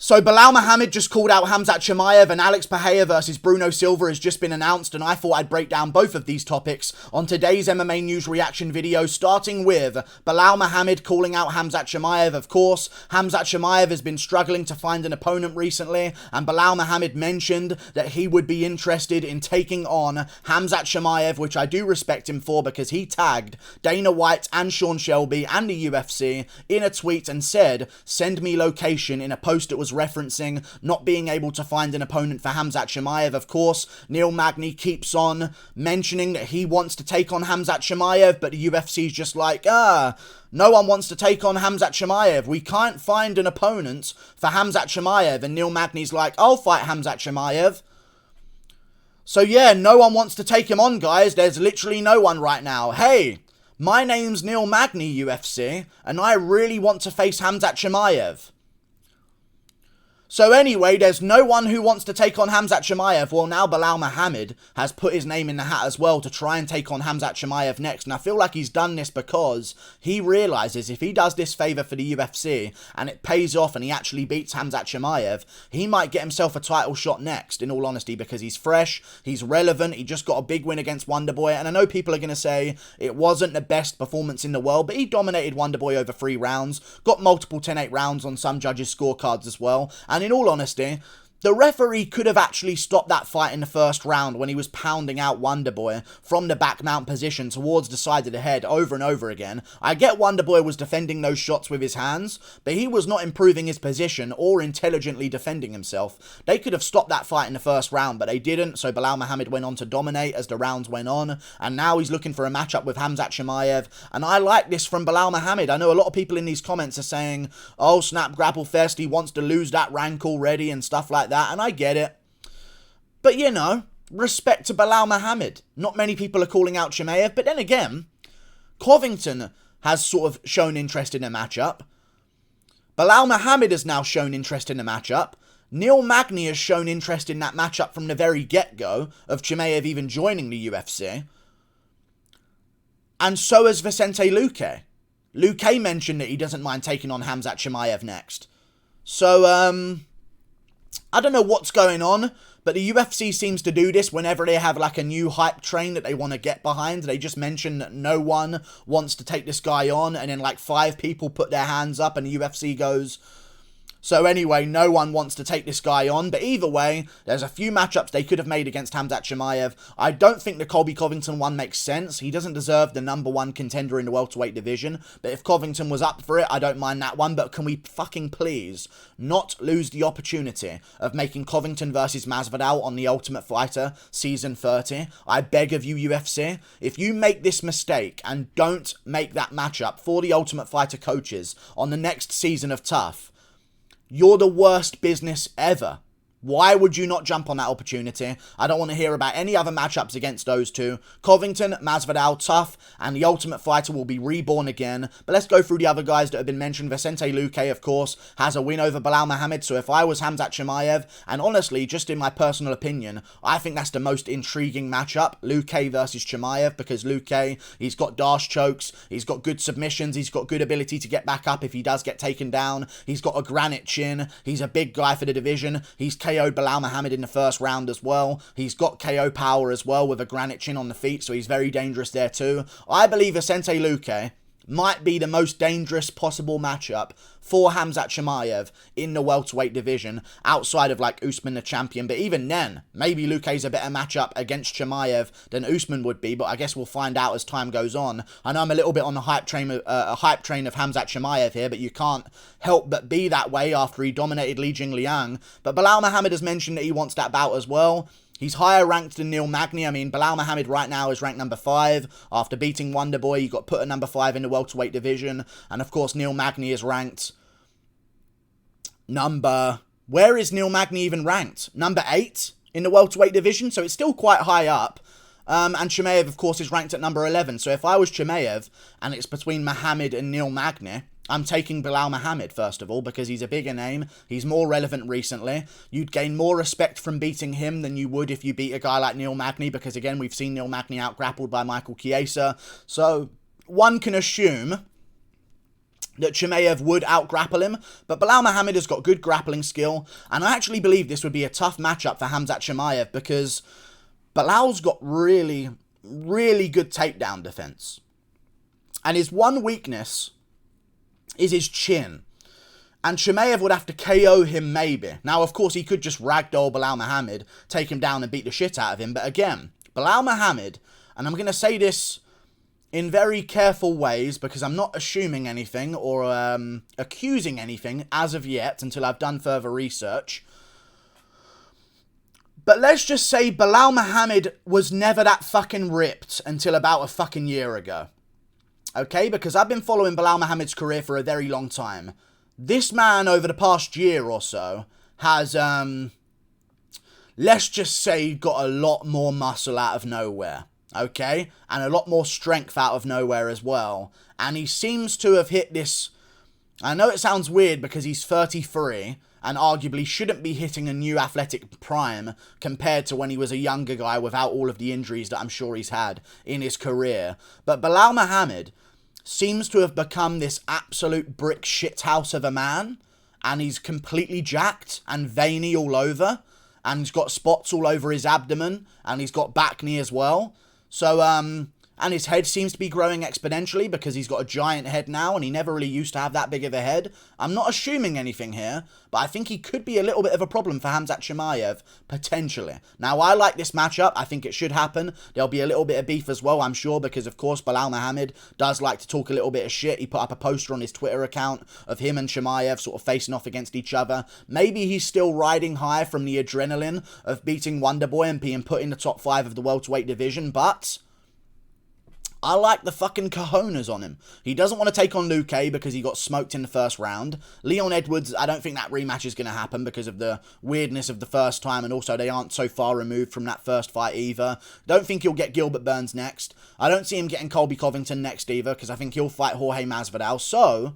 So Belal Muhammad just called out Khamzat Chimaev, and Alex Pereira versus Bruno Silva has just been announced, and I thought I'd break down both of these topics on today's MMA news reaction video, starting with Belal Muhammad calling out Khamzat Chimaev. Of course, Khamzat Chimaev has been struggling to find an opponent recently, and Belal Muhammad mentioned that he would be interested in taking on Khamzat Chimaev, which I do respect him for, because he tagged Dana White and Sean Shelby and the UFC in a tweet and said, "Send me location," in a post that was referencing not being able to find an opponent for Khamzat Chimaev. Of course, Neil Magny keeps on mentioning that he wants to take on Khamzat Chimaev, but the UFC's just like, no one wants to take on Khamzat Chimaev. We can't find an opponent for Khamzat Chimaev. And Neil Magny's like, I'll fight Khamzat Chimaev. So yeah, no one wants to take him on, guys. There's literally no one right now. Hey, my name's Neil Magny, UFC, and I really want to face Khamzat Chimaev. So anyway, there's no one who wants to take on Khamzat Chimaev. Well, now Belal Muhammad has put his name in the hat as well to try and take on Khamzat Chimaev next. And I feel like he's done this because he realizes if he does this favor for the UFC and it pays off and he actually beats Khamzat Chimaev, he might get himself a title shot next, in all honesty, because he's fresh, he's relevant, he just got a big win against Wonderboy. And I know people are going to say it wasn't the best performance in the world, but he dominated Wonderboy over 3 rounds, got multiple 10-8 rounds on some judges' scorecards as well. And in all honesty, the referee could have actually stopped that fight in the first round when he was pounding out Wonderboy from the back mount position towards the side of the head over and over again. I get Wonderboy was defending those shots with his hands, but he was not improving his position or intelligently defending himself. They could have stopped that fight in the first round, but they didn't, so Belal Muhammad went on to dominate as the rounds went on, and now he's looking for a matchup with Khamzat Chimaev, and I like this from Belal Muhammad. I know a lot of people in these comments are saying, oh, snap, grapple fest, he wants to lose that rank already and stuff like that, and I get it. But, you know, respect to Belal Muhammad. Not many people are calling out Chimaev, but then again, Covington has sort of shown interest in a matchup. Belal Muhammad has now shown interest in a matchup. Neil Magny has shown interest in that matchup from the very get-go of Chimaev even joining the UFC. And so has Vicente Luque. Luque mentioned that he doesn't mind taking on Khamzat Chimaev next. So, I don't know what's going on, but the UFC seems to do this whenever they have like a new hype train that they want to get behind. They just mention that no one wants to take this guy on, and then like 5 people put their hands up and the UFC goes, so anyway, no one wants to take this guy on. But either way, there's a few matchups they could have made against Khamzat Chimaev. I don't think the Colby Covington one makes sense. He doesn't deserve the #1 contender in the welterweight division. But if Covington was up for it, I don't mind that one. But can we fucking please not lose the opportunity of making Covington versus Masvidal on The Ultimate Fighter Season 30? I beg of you, UFC. If you make this mistake and don't make that matchup for the Ultimate Fighter coaches on the next season of Tough, you're the worst business ever. Why would you not jump on that opportunity? I don't want to hear about any other matchups against those two. Covington, Masvidal, Tough, and the Ultimate Fighter will be reborn again. But let's go through the other guys that have been mentioned. Vicente Luque, of course, has a win over Belal Muhammad. So if I was Khamzat Chimaev, and honestly, just in my personal opinion, I think that's the most intriguing matchup. Luque versus Chimaev, because Luque, he's got dash chokes, he's got good submissions, he's got good ability to get back up if he does get taken down, he's got a granite chin, he's a big guy for the division, he's KO'd Belal Muhammad in the first round as well. He's got KO power as well with a granite chin on the feet, so he's very dangerous there too. I believe Vicente Luque might be the most dangerous possible matchup for Khamzat Chimaev in the welterweight division, outside of like Usman the champion. But even then, maybe Luque's a better matchup against Chimaev than Usman would be, but I guess we'll find out as time goes on. I know I'm a little bit on the hype train of Khamzat Chimaev here, but you can't help but be that way after he dominated Li Jingliang. But Belal Muhammad has mentioned that he wants that bout as well. He's higher ranked than Neil Magny. I mean, Belal Muhammad right now is ranked number 5. After beating Wonderboy, he got put at number 5 in the welterweight division. And of course, Neil Magny is ranked number... Where is Neil Magny even ranked? Number 8 in the welterweight division, so it's still quite high up. And Chimaev, of course, is ranked at number 11. So if I was Chimaev, and it's between Muhammad and Neil Magny, I'm taking Belal Muhammad, first of all, because he's a bigger name. He's more relevant recently. You'd gain more respect from beating him than you would if you beat a guy like Neil Magny, because, again, we've seen Neil Magny out-grappled by Michael Chiesa. So one can assume that Chimaev would out-grapple him, but Belal Muhammad has got good grappling skill, and I actually believe this would be a tough matchup for Khamzat Chimaev because Belal's got really, really good takedown defense. And his one weakness is his chin. And Chimaev would have to KO him maybe. Now, of course, he could just ragdoll Belal Muhammad, take him down and beat the shit out of him. But again, Belal Muhammad, and I'm going to say this in very careful ways because I'm not assuming anything or accusing anything as of yet until I've done further research. But let's just say Belal Muhammad was never that fucking ripped until about a fucking year ago. Okay, because I've been following Belal Muhammad's career for a very long time. This man, over the past year or so, has, let's just say, got a lot more muscle out of nowhere. Okay? And a lot more strength out of nowhere as well. And he seems to have hit this... I know it sounds weird because he's 33 and arguably shouldn't be hitting a new athletic prime compared to when he was a younger guy without all of the injuries that I'm sure he's had in his career. But Belal Muhammad seems to have become this absolute brick shithouse of a man, and he's completely jacked and veiny all over, and he's got spots all over his abdomen, and he's got back knee as well. So, and his head seems to be growing exponentially because he's got a giant head now, and he never really used to have that big of a head. I'm not assuming anything here, but I think he could be a little bit of a problem for Khamzat Chimaev, potentially. Now, I like this matchup. I think it should happen. There'll be a little bit of beef as well, I'm sure, because, of course, Belal Muhammad does like to talk a little bit of shit. He put up a poster on his Twitter account of him and Chimaev sort of facing off against each other. Maybe he's still riding high from the adrenaline of beating Wonderboy and being put in the top 5 of the welterweight division, but I like the fucking cojones on him. He doesn't want to take on Luke because he got smoked in the first round. Leon Edwards, I don't think that rematch is going to happen because of the weirdness of the first time, and also they aren't so far removed from that first fight either. Don't think he'll get Gilbert Burns next. I don't see him getting Colby Covington next either because I think he'll fight Jorge Masvidal. So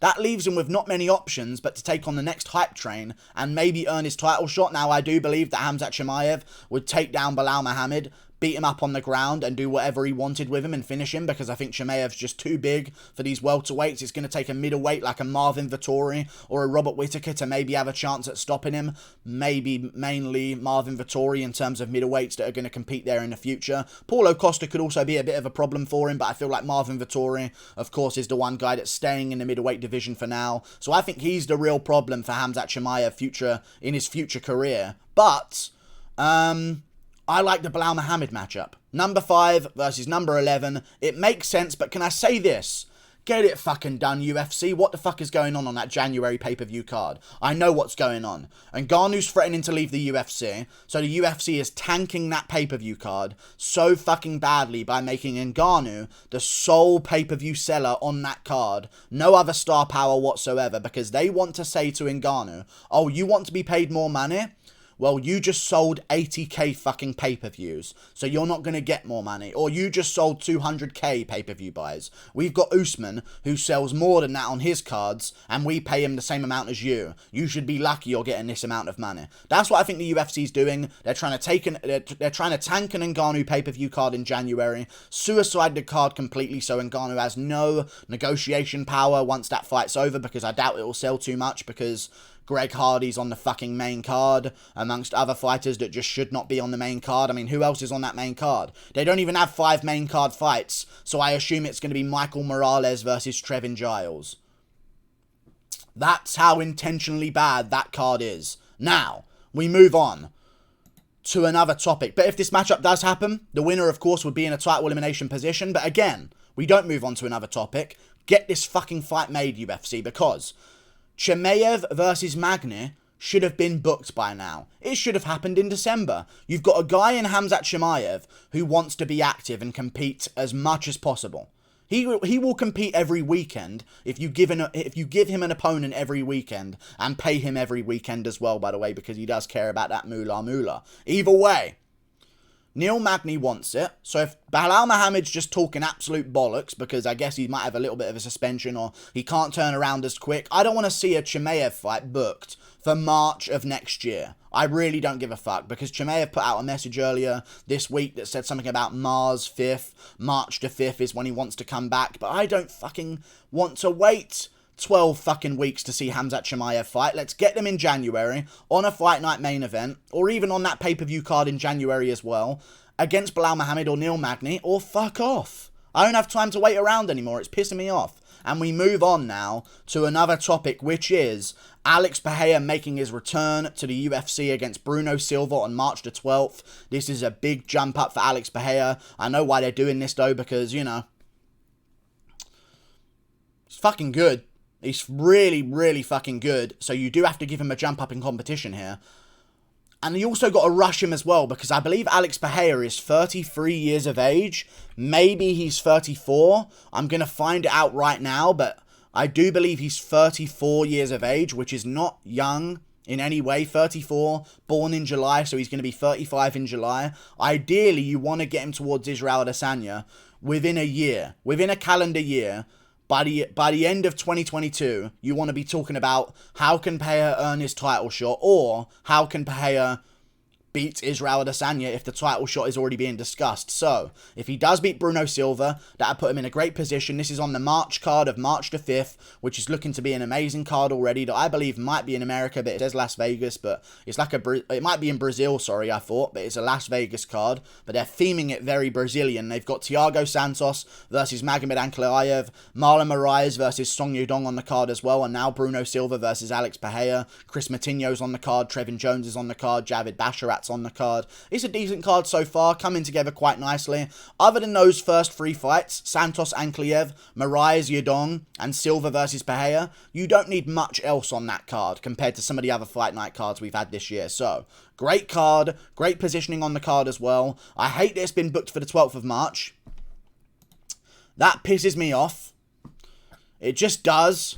that leaves him with not many options but to take on the next hype train and maybe earn his title shot. Now, I do believe that Khamzat Chimaev would take down Belal Muhammad, beat him up on the ground and do whatever he wanted with him and finish him because I think Chimaev's just too big for these welterweights. It's going to take a middleweight like a Marvin Vettori or a Robert Whittaker to maybe have a chance at stopping him. Maybe mainly Marvin Vettori in terms of middleweights that are going to compete there in the future. Paulo Costa could also be a bit of a problem for him, but I feel like Marvin Vettori, of course, is the one guy that's staying in the middleweight division for now. So I think he's the real problem for Khamzat Chimaev in his future career. But I like the Belal Muhammad matchup. Number 5 versus number 11. It makes sense, but can I say this? Get it fucking done, UFC. What the fuck is going on that January pay-per-view card? I know what's going on. Ngannou's threatening to leave the UFC, so the UFC is tanking that pay-per-view card so fucking badly by making Ngannou the sole pay-per-view seller on that card. No other star power whatsoever, because they want to say to Ngannou, oh, you want to be paid more money? Well, you just sold 80k fucking pay-per-views, so you're not going to get more money. Or you just sold 200k pay-per-view buys. We've got Usman, who sells more than that on his cards, and we pay him the same amount as you. You should be lucky you're getting this amount of money. That's what I think the UFC's doing. They're trying to they're trying to tank an Ngannou pay-per-view card in January, suicide the card completely so Ngannou has no negotiation power once that fight's over, because I doubt it will sell too much, because Greg Hardy's on the fucking main card, amongst other fighters that just should not be on the main card. I mean, who else is on that main card? They don't even have 5 main card fights, so I assume it's going to be Michael Morales versus Trevin Giles. That's how intentionally bad that card is. Now, we move on to another topic. But if this matchup does happen, the winner, of course, would be in a title elimination position. But again, we don't move on to another topic. Get this fucking fight made, UFC, because Chimaev versus Magny should have been booked by now. It should have happened in December. You've got a guy in Khamzat Chimaev who wants to be active and compete as much as possible. He will compete every weekend if you give him an opponent every weekend and pay him every weekend as well, by the way, because he does care about that moolah. Either way, Neil Magny wants it. So if Belal Muhammad's just talking absolute bollocks, because I guess he might have a little bit of a suspension or he can't turn around as quick, I don't want to see a Chimaev fight booked for March of next year. I really don't give a fuck, because Chimaev put out a message earlier this week that said something about March the 5th is when he wants to come back, but I don't fucking want to wait 12 fucking weeks to see Khamzat Chimaev fight. Let's get them in January on a Fight Night main event, or even on that pay-per-view card in January as well, against Belal Muhammad or Neil Magny, or fuck off. I don't have time to wait around anymore. It's pissing me off. And we move on now to another topic, which is Alex Pereira making his return to the UFC against Bruno Silva on March the 12th. This is a big jump up for Alex Pereira. I know why they're doing this, though, because, you know, it's fucking good. He's really, really fucking good. So you do have to give him a jump up in competition here. And you also got to rush him as well, because I believe Alex Pereira is 33 years of age. Maybe he's 34. I'm going to find it out right now, but I do believe he's 34 years of age, which is not young in any way. 34, born in July, so he's going to be 35 in July. Ideally, you want to get him towards Israel Adesanya within a year, within a calendar year. By the end of 2022, you want to be talking about how can Pereira earn his title shot, or how can Pereira beat Israel Adesanya if the title shot is already being discussed. So, if he does beat Bruno Silva, that'll put him in a great position. This is on the March card of March the 5th, which is looking to be an amazing card already, that I believe might be in America, but it says Las Vegas, but it's like it might be in Brazil, sorry, I thought, but it's a Las Vegas card, but they're theming it very Brazilian. They've got Thiago Santos versus Magomed Ankalaev, Marlon Moraes versus Song Yudong on the card as well, and now Bruno Silva versus Alex Pereira. Chris Matinho's on the card, Trevin Jones is on the card, Javid Basharat's on the card. It's a decent card so far, coming together quite nicely. Other than those first three fights, Santos Ankalaev, Moraes Yudong, and Silva versus Pereira, you don't need much else on that card compared to some of the other Fight Night cards we've had this year. So, great card, great positioning on the card as well. I hate that it's been booked for the 12th of March. That pisses me off. It just does.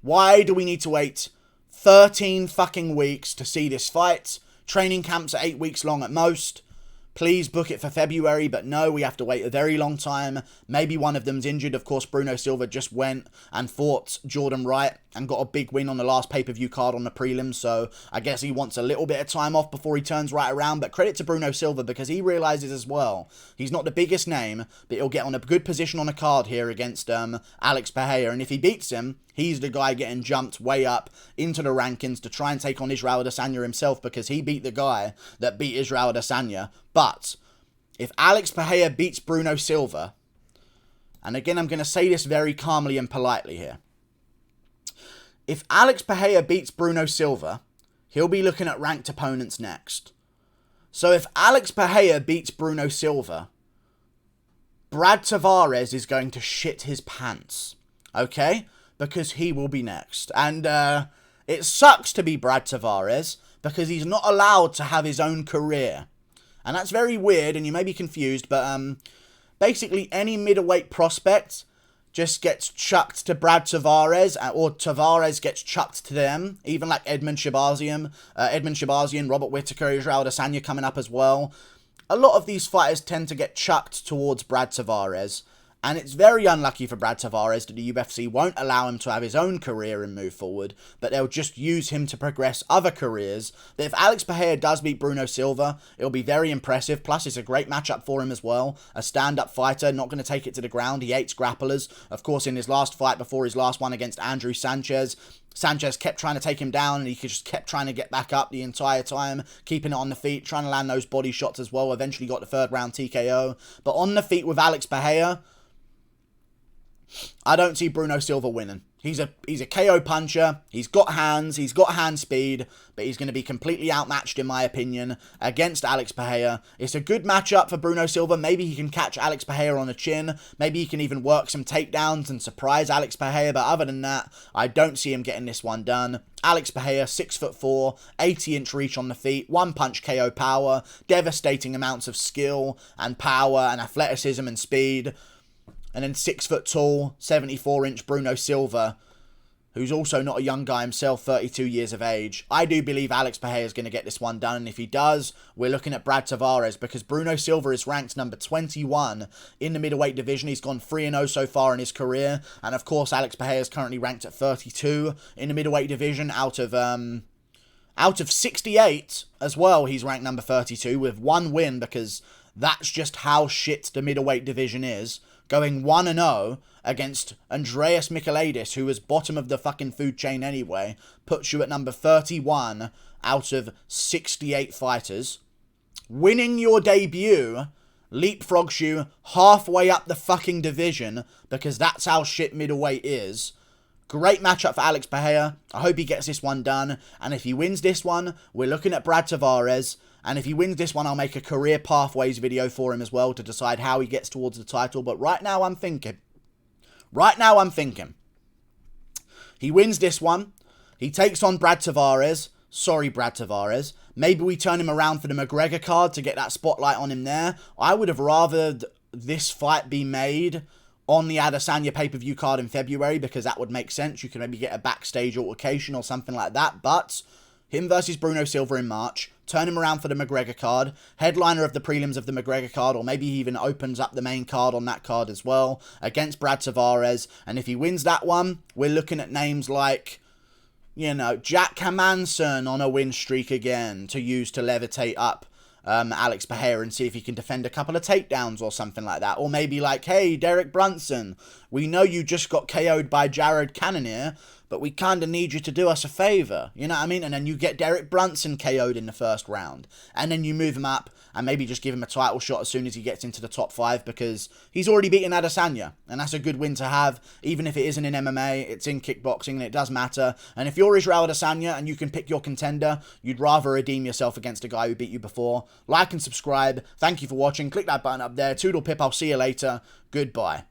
Why do we need to wait 13 fucking weeks to see this fight? Training camps are 8 weeks long at most. Please book it for February, but no, we have to wait a very long time. Maybe one of them's injured. Of course, Bruno Silva just went and fought Jordan Wright and got a big win on the last pay-per-view card on the prelims, so I guess he wants a little bit of time off before he turns right around. But credit to Bruno Silva, because he realizes as well, he's not the biggest name, but he'll get on a good position on a card here against Alex Pereira, and if he beats him, he's the guy getting jumped way up into the rankings to try and take on Israel Adesanya himself, because he beat the guy that beat Israel Adesanya. But if Alex Pereira beats Bruno Silva, and again, I'm going to say this very calmly and politely here, if Alex Pereira beats Bruno Silva, he'll be looking at ranked opponents next. So if Alex Pereira beats Bruno Silva, Brad Tavares is going to shit his pants, okay? Because he will be next. And it sucks to be Brad Tavares, because he's not allowed to have his own career. And that's very weird, and you may be confused, but basically any middleweight prospect just gets chucked to Brad Tavares, or Tavares gets chucked to them. Even like Edmund Shabazian, Robert Whittaker, Israel Adesanya coming up as well. A lot of these fighters tend to get chucked towards Brad Tavares. And it's very unlucky for Brad Tavares that the UFC won't allow him to have his own career and move forward, but they'll just use him to progress other careers. But if Alex Pereira does beat Bruno Silva, it'll be very impressive. Plus, it's a great matchup for him as well. A stand-up fighter, not going to take it to the ground. He hates grapplers. Of course, in his last fight before his last one against Andrew Sanchez, Sanchez kept trying to take him down, and he just kept trying to get back up the entire time, keeping it on the feet, trying to land those body shots as well. Eventually got the third round TKO. But on the feet with Alex Pereira, I don't see Bruno Silva winning. He's a KO puncher. He's got hands. He's got hand speed. But he's going to be completely outmatched, in my opinion, against Alex Pereira. It's a good matchup for Bruno Silva. Maybe he can catch Alex Pereira on the chin. Maybe he can even work some takedowns and surprise Alex Pereira. But other than that, I don't see him getting this one done. Alex Pereira, 6'4", 80-inch reach on the feet, one-punch KO power, devastating amounts of skill and power and athleticism and speed. And then 6 foot tall, 74-inch Bruno Silva. who's also not a young guy himself, 32 years of age. I do believe Alex Pereira is going to get this one done, and if he does, we're looking at Brad Tavares, because Bruno Silva is ranked number 21 in the middleweight division. He's gone 3-0 so far in his career, and of course Alex Pereira is currently ranked at 32 in the middleweight division out of 68 as well. He's ranked number 32 with one win, because that's just how shit the middleweight division is. Going 1-0 against Andreas Michailidis, who was bottom of the fucking food chain anyway, puts you at number 31 out of 68 fighters. Winning your debut leapfrogs you halfway up the fucking division, because that's how shit middleweight is. Great matchup for Alex Pereira. I hope he gets this one done. And if he wins this one, we're looking at Brad Tavares. And if he wins this one, I'll make a career pathways video for him as well to decide how he gets towards the title. But right now I'm thinking. He wins this one. He takes on Brad Tavares. Sorry, Brad Tavares. Maybe we turn him around for the McGregor card to get that spotlight on him there. I would have rather this fight be made on the Adesanya pay-per-view card in February, because that would make sense. You could maybe get a backstage altercation or something like that. But him versus Bruno Silva in March. Turn him around for the McGregor card. Headliner of the prelims of the McGregor card, or maybe he even opens up the main card on that card as well against Brad Tavares. And if he wins that one, we're looking at names like, you know, Jack Hermansson on a win streak again to use to levitate up Alex Pereira and see if he can defend a couple of takedowns or something like that. Or maybe like, hey, Derek Brunson, we know you just got KO'd by Jared Cannonier, but we kind of need you to do us a favour. You know what I mean? And then you get Derek Brunson KO'd in the first round. And then you move him up and maybe just give him a title shot as soon as he gets into the top 5, because he's already beaten Adesanya. And that's a good win to have. Even if it isn't in MMA, it's in kickboxing and it does matter. And if you're Israel Adesanya and you can pick your contender, you'd rather redeem yourself against a guy who beat you before. Like and subscribe. Thank you for watching. Click that button up there. Toodle pip. I'll see you later. Goodbye.